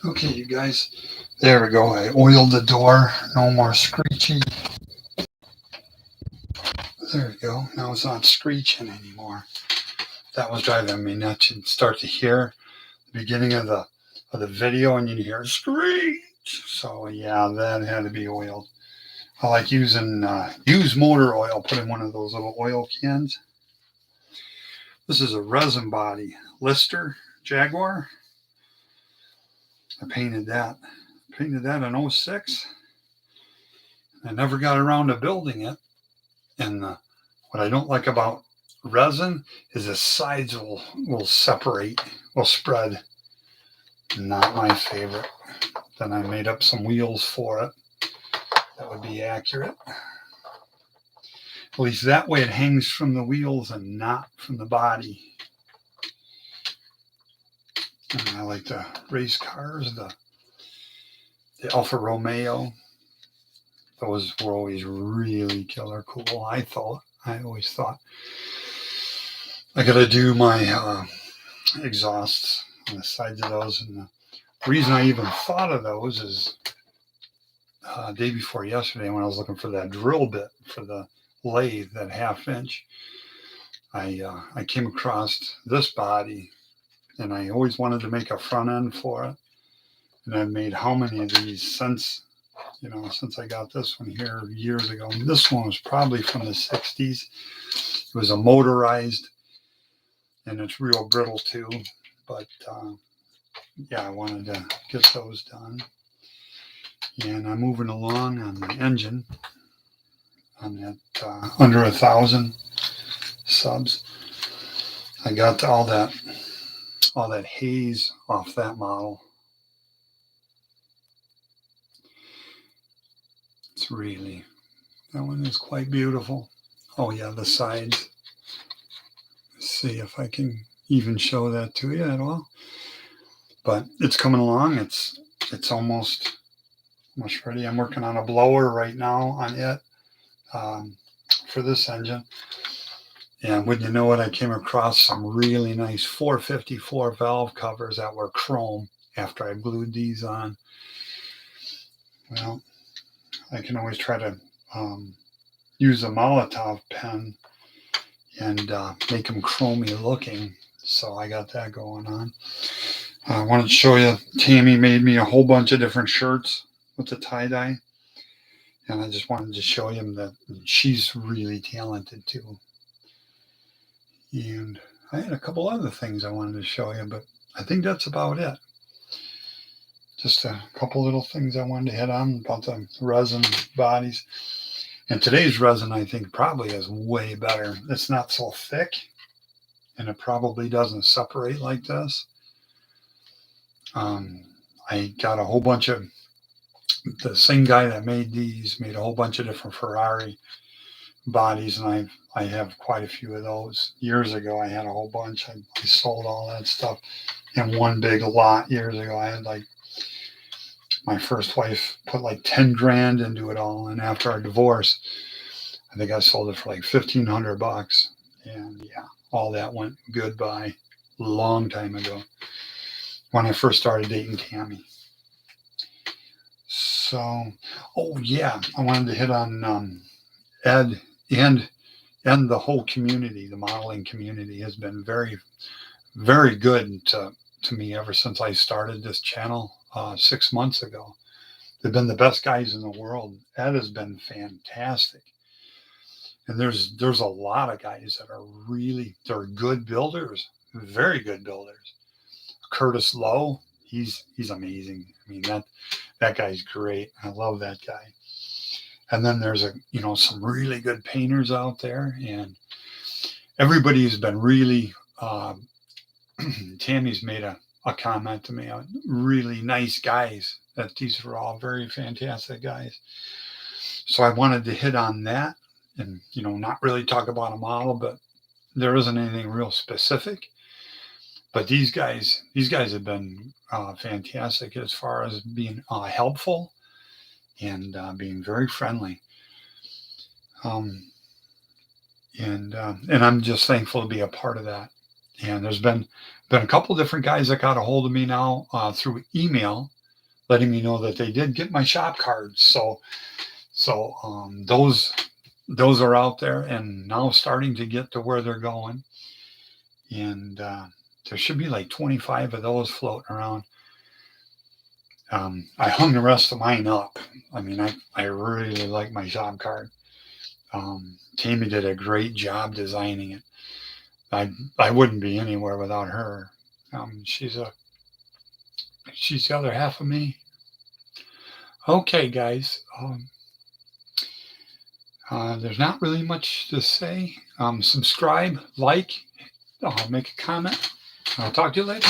Okay, you guys. There we go. I oiled the door. No more screechy. There we go. Now it's not screeching anymore. That was driving me nuts. You'd start to hear the beginning of the video, and you'd hear screech. So yeah, that had to be oiled. I like using used motor oil. Put in one of those little oil cans. This is a resin body Lister Jaguar. I painted that in '06. I never got around to building it. And what I don't like about resin is the sides will separate, will spread. Not my favorite. Then I made up some wheels for it. That would be accurate. At least that way it hangs from the wheels and not from the body. And I like the race cars, the Alfa Romeo. Those were always really killer cool. I always thought I got to do my exhausts on the sides of those. And the reason I even thought of those is day before yesterday when I was looking for that drill bit for the lathe, that 1/2 inch. I came across this body, and I always wanted to make a front end for it. And I've made how many of these since I got this one here years ago. And this one was probably from the '60s. It was a motorized, and it's real brittle too. But yeah, I wanted to get those done. And I'm moving along on the engine on that under 1,000 subs. I got all that haze off that model. It's really, that one is quite beautiful. Oh yeah, the sides. Let's see if I can even show that to you at all. But it's coming along. It's almost ready. I'm working on a blower right now on it for this engine. And wouldn't you know it, I came across some really nice 454 valve covers that were chrome after I glued these on. Well, I can always try to use a Molotov pen and make them chromy looking. So I got that going on. I wanted to show you, Tammy made me a whole bunch of different shirts with the tie-dye. And I just wanted to show you that she's really talented too. And I had a couple other things I wanted to show you, but I think that's about it. Just a couple little things I wanted to hit on about the resin bodies. And today's resin, I think, probably is way better. It's not so thick, and it probably doesn't separate like this. I got a whole bunch of, the same guy that made these made a whole bunch of different Ferrari bodies, and I have quite a few of those. Years ago, I had a whole bunch. I sold all that stuff in one big lot years ago. I had my first wife put like 10 grand into it all, and after our divorce, I think I sold it for like $1,500. And yeah, all that went goodbye a long time ago when I first started dating Tammy. So, oh yeah, I wanted to hit on Ed and the whole community. The modeling community has been very, very good to me ever since I started this channel 6 months ago. They've been the best guys in the world. Ed has been fantastic. And there's a lot of guys that are they're good builders, very good builders. Curtis Lowe, he's amazing. I mean, that guy's great. I love that guy. And then there's some really good painters out there, and everybody's been really Tammy's made a comment to me, really nice guys, that these are all very fantastic guys. So I wanted to hit on that and, not really talk about a model, but there isn't anything real specific. But these guys have been fantastic as far as being helpful and being very friendly. And I'm just thankful to be a part of that. And there's been a couple different guys that got a hold of me now through email, letting me know that they did get my shop cards. So those are out there and now starting to get to where they're going. And there should be like 25 of those floating around. I hung the rest of mine up. I mean, I really like my shop card. Tammy did a great job designing it. I wouldn't be anywhere without her. She's the other half of me. Okay, guys. There's not really much to say. Subscribe, like, make a comment. I'll talk to you later.